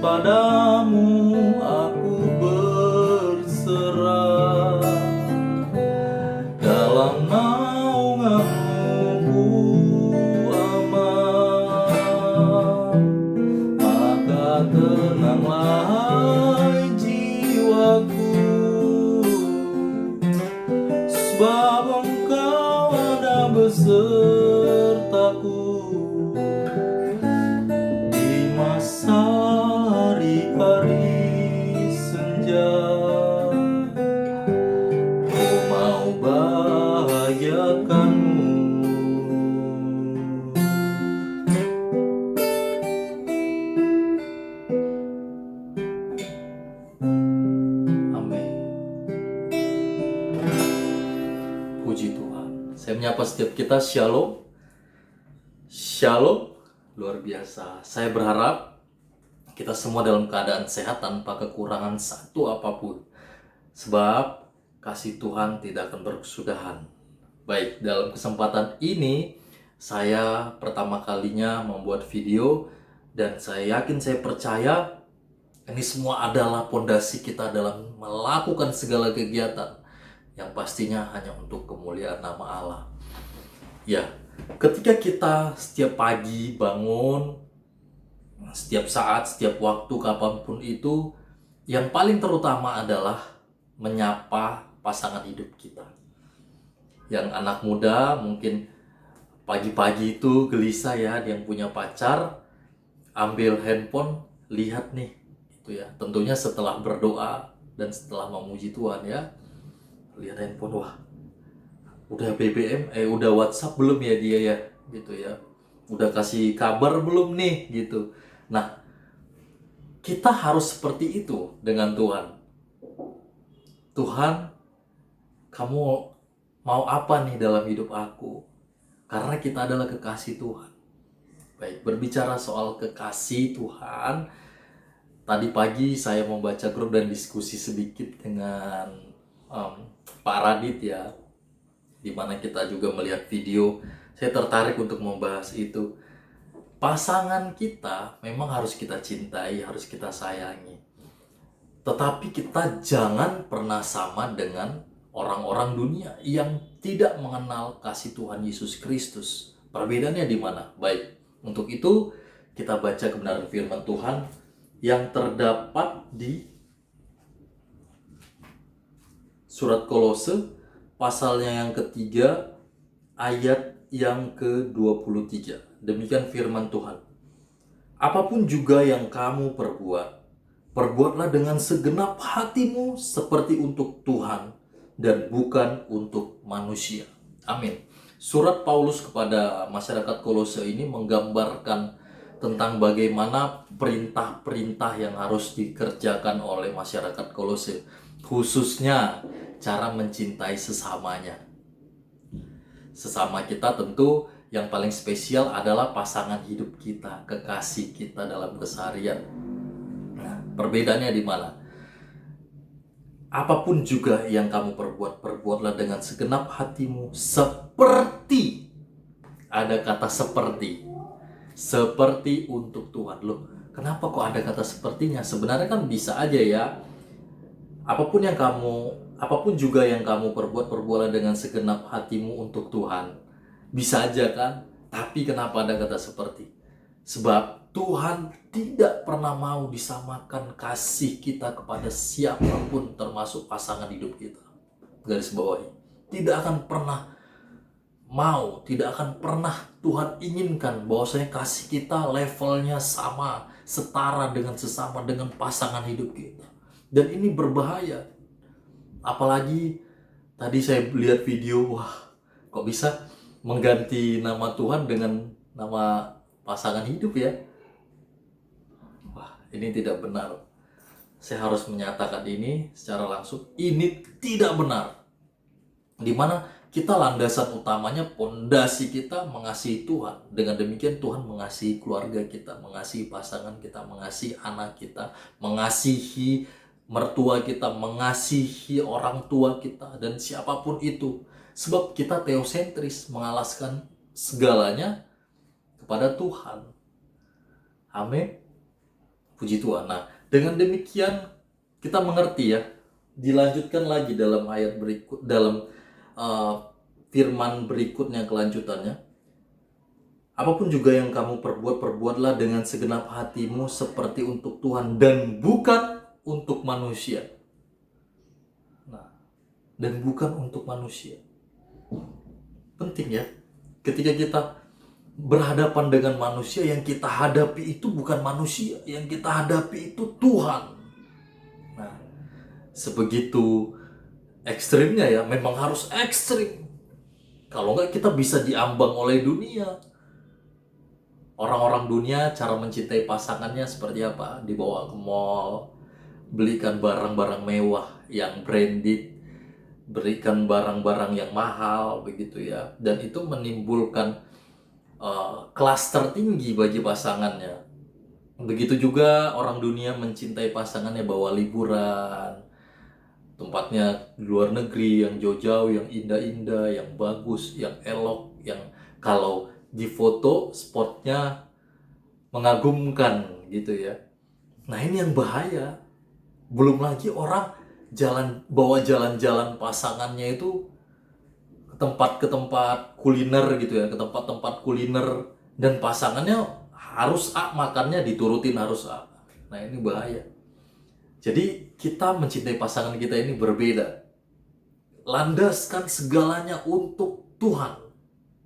padamu aku berserah, dalam naunganmu aman. Maka tenanglah hai jiwaku, sebab Engkau ada besertaku di masa hari-hari senja. Ku mau bahagiakanmu. Amin. Puji Tuhan. Saya menyapa setiap kita, Shalom. Shalom. Luar biasa. Saya berharap kita semua dalam keadaan sehat tanpa kekurangan satu apapun. Sebab kasih Tuhan tidak akan berkesudahan. Baik, dalam kesempatan ini saya pertama kalinya membuat video, dan saya yakin, saya percaya ini semua adalah pondasi kita dalam melakukan segala kegiatan yang pastinya hanya untuk kemuliaan nama Allah. Ya, ketika kita setiap pagi bangun, setiap saat, setiap waktu, kapanpun itu, yang paling terutama adalah menyapa pasangan hidup kita. Yang anak muda mungkin pagi-pagi itu gelisah ya, yang punya pacar, ambil handphone, lihat nih, itu ya. Tentunya setelah berdoa dan setelah memuji Tuhan ya, lihat handphone, wah, udah BBM, udah WhatsApp belum ya dia ya, gitu ya. Udah kasih kabar belum nih, gitu. Nah, kita harus seperti itu dengan Tuhan. Tuhan, kamu mau apa nih dalam hidup aku? Karena kita adalah kekasih Tuhan. Baik, berbicara soal kekasih Tuhan, tadi pagi saya membaca grup dan diskusi sedikit dengan Pak Radit ya, dimana kita juga melihat video. Saya tertarik untuk membahas itu. Pasangan kita memang harus kita cintai, harus kita sayangi. Tetapi kita jangan pernah sama dengan orang-orang dunia yang tidak mengenal kasih Tuhan Yesus Kristus. Perbedaannya di mana? Baik, untuk itu kita baca kebenaran firman Tuhan yang terdapat di surat Kolose, pasalnya yang ketiga, ayat yang ke-23. Demikian firman Tuhan. Apapun juga yang kamu perbuat, perbuatlah dengan segenap hatimu seperti untuk Tuhan dan bukan untuk manusia. Amin. Surat Paulus kepada masyarakat Kolose ini menggambarkan tentang bagaimana perintah-perintah yang harus dikerjakan oleh masyarakat Kolose, khususnya cara mencintai sesamanya. Sesama kita tentu yang paling spesial adalah pasangan hidup kita, kekasih kita dalam keseharian. Nah, perbedaannya di mana? Apapun juga yang kamu perbuat, perbuatlah dengan segenap hatimu seperti, ada kata seperti untuk Tuhan. Loh, kenapa kok ada kata sepertinya? Sebenarnya kan bisa aja ya. Apapun juga yang kamu perbuat, perbuatlah dengan segenap hatimu untuk Tuhan. Bisa aja kan? Tapi kenapa ada kata seperti? Sebab Tuhan tidak pernah mau disamakan kasih kita kepada siapapun, termasuk pasangan hidup kita. Garis bawahi. Tidak akan pernah mau, tidak akan pernah Tuhan inginkan bahwasanya kasih kita levelnya sama, setara dengan sesama, dengan pasangan hidup kita. Dan ini berbahaya. Apalagi tadi saya lihat video, wah, kok bisa mengganti nama Tuhan dengan nama pasangan hidup ya? Wah, ini tidak benar. Saya harus menyatakan ini secara langsung. Ini tidak benar. Dimana kita landasan utamanya, pondasi kita mengasihi Tuhan. Dengan demikian Tuhan mengasihi keluarga kita, mengasihi pasangan kita, mengasihi anak kita, mengasihi mertua kita, mengasihi orang tua kita, dan siapapun itu. Sebab kita teosentris, mengalaskan segalanya kepada Tuhan. Amin. Puji Tuhan. Nah, dengan demikian kita mengerti ya. Dilanjutkan lagi dalam ayat berikut, dalam uh, firman berikutnya kelanjutannya. Apapun juga yang kamu perbuat, perbuatlah dengan segenap hatimu seperti untuk Tuhan dan bukan untuk manusia. Nah, dan bukan untuk manusia. Penting ya. Ketika kita berhadapan dengan manusia, yang kita hadapi itu bukan manusia, yang kita hadapi itu Tuhan. Nah, sebegitu ekstrimnya ya, memang harus ekstrim. Kalau nggak kita bisa diambang oleh dunia. Orang-orang dunia cara mencintai pasangannya seperti apa? Dibawa ke mall, belikan barang-barang mewah yang branded, berikan barang-barang yang mahal begitu ya. Dan itu menimbulkan kelas tertinggi bagi pasangannya. Begitu juga orang dunia mencintai pasangannya, bawa liburan, tempatnya di luar negeri yang jauh-jauh, yang indah-indah, yang bagus, yang elok, yang kalau di foto spotnya mengagumkan gitu ya. Nah, ini yang bahaya. Belum lagi orang bawa jalan-jalan pasangannya itu ke tempat kuliner gitu ya, ke tempat-tempat kuliner, dan pasangannya harus A, makannya diturutin harus A. Nah, ini bahaya. Jadi kita mencintai pasangan kita ini berbeda. Landaskan segalanya untuk Tuhan,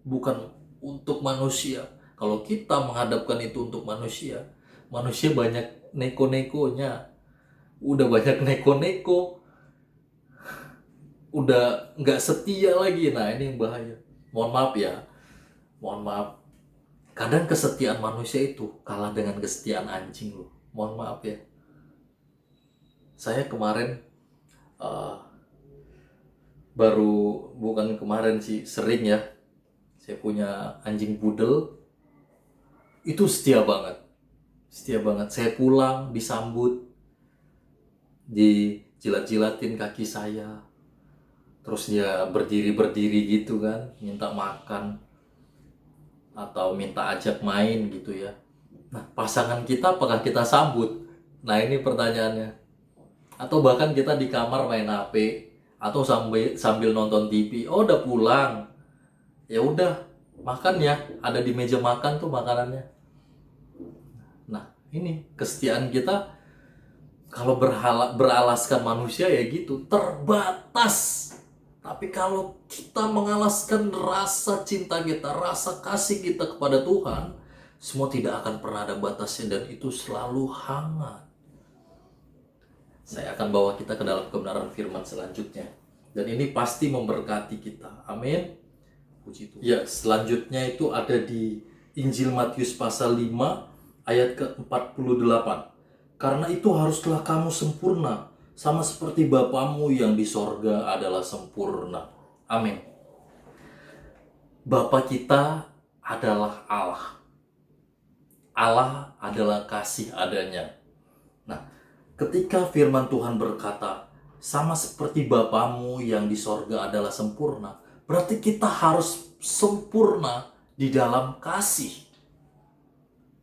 bukan untuk manusia. Kalau kita menghadapkan itu untuk manusia, manusia banyak neko-nekonya. Udah banyak neko-neko, udah nggak setia lagi. Nah, ini yang bahaya. Mohon maaf ya, mohon maaf. Kadang kesetiaan manusia itu kalah dengan kesetiaan anjing loh. Mohon maaf ya. Saya kemarin bukan kemarin sih, sering ya. Saya punya anjing poodle, itu setia banget. Setia banget. Saya pulang disambut, dijilat-jilatin kaki saya. Terus dia berdiri-berdiri gitu kan, minta makan atau minta ajak main gitu ya. Nah, pasangan kita apakah kita sambut? Nah, ini pertanyaannya. Atau bahkan kita di kamar main HP atau sambil nonton TV. Oh, udah pulang. Ya udah, makan ya. Ada di meja makan tuh makanannya. Nah, ini kesetiaan kita kalau beralaskan manusia ya gitu, terbatas. Tapi kalau kita mengalaskan rasa cinta kita, rasa kasih kita kepada Tuhan, semua tidak akan pernah ada batasnya dan itu selalu hangat. Saya akan bawa kita ke dalam kebenaran firman selanjutnya. Dan ini pasti memberkati kita. Amin. Puji Tuhan. Ya, selanjutnya itu ada di Injil Matius pasal 5 ayat ke-48. Karena itu haruslah kamu sempurna, sama seperti Bapamu yang di sorga adalah sempurna. Amin. Bapa kita adalah Allah. Allah adalah kasih adanya. Nah, ketika firman Tuhan berkata, sama seperti Bapamu yang di sorga adalah sempurna, berarti kita harus sempurna di dalam kasih.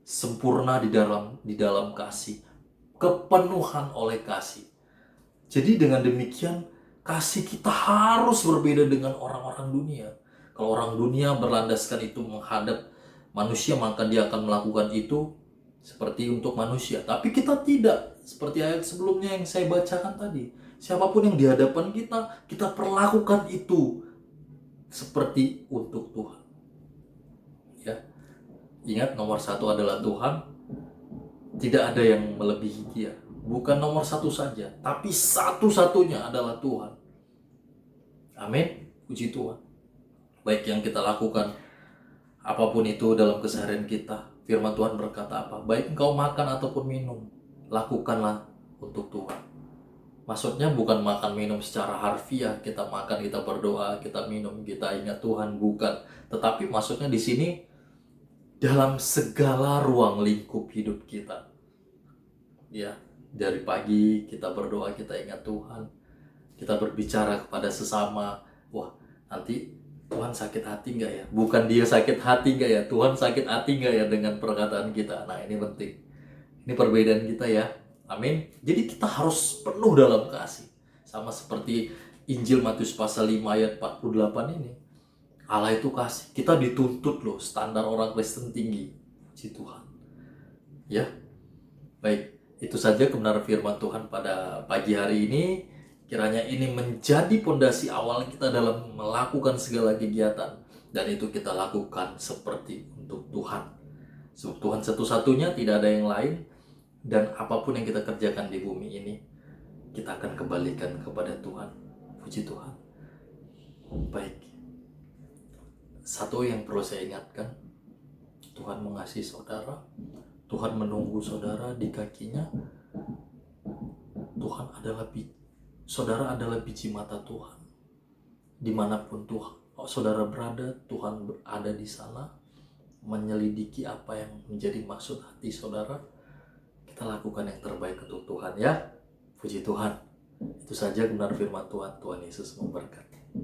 Sempurna di dalam kasih. Kepenuhan oleh kasih. Jadi dengan demikian, kasih kita harus berbeda dengan orang-orang dunia. Kalau orang dunia berlandaskan itu menghadap manusia, maka dia akan melakukan itu seperti untuk manusia. Tapi kita tidak. Seperti ayat sebelumnya yang saya bacakan tadi. Siapapun yang di hadapan kita, kita perlakukan itu seperti untuk Tuhan. Ya. Ingat, nomor satu adalah Tuhan. Tidak ada yang melebihi dia. Bukan nomor satu saja, tapi satu-satunya adalah Tuhan. Amin. Puji Tuhan. Baik yang kita lakukan, apapun itu dalam keseharian kita, firman Tuhan berkata apa? Baik engkau makan ataupun minum, lakukanlah untuk Tuhan. Maksudnya bukan makan minum secara harfiah, kita makan, kita berdoa, kita minum, kita ingat Tuhan, bukan. Tetapi maksudnya di sini dalam segala ruang lingkup hidup kita. Ya, dari pagi kita berdoa, kita ingat Tuhan, kita berbicara kepada sesama. Wah, nanti Tuhan sakit hati nggak ya? Bukan dia sakit hati nggak ya? Tuhan sakit hati nggak ya dengan perkataan kita? Nah, ini penting. Ini perbedaan kita ya. Amin. Jadi kita harus penuh dalam kasih. Sama seperti Injil Matius pasal 5 ayat 48 ini. Allah itu kasih. Kita dituntut loh, standar orang Kristen tinggi. Puji Tuhan. Ya. Baik, itu saja kebenaran firman Tuhan pada pagi hari ini. Kiranya ini menjadi pondasi awal kita dalam melakukan segala kegiatan. Dan itu kita lakukan seperti untuk Tuhan. Sebab Tuhan satu-satunya, tidak ada yang lain. Dan apapun yang kita kerjakan di bumi ini, kita akan kembalikan kepada Tuhan. Puji Tuhan. Baik. Satu yang perlu saya ingatkan, Tuhan mengasihi saudara. Tuhan menunggu saudara di kakinya. Saudara adalah biji mata Tuhan. Dimanapun saudara berada, Tuhan berada di sana, menyelidiki apa yang menjadi maksud hati saudara. Kita lakukan yang terbaik untuk Tuhan ya. Puji Tuhan. Itu saja benar firman Tuhan. Tuhan Yesus memberkati.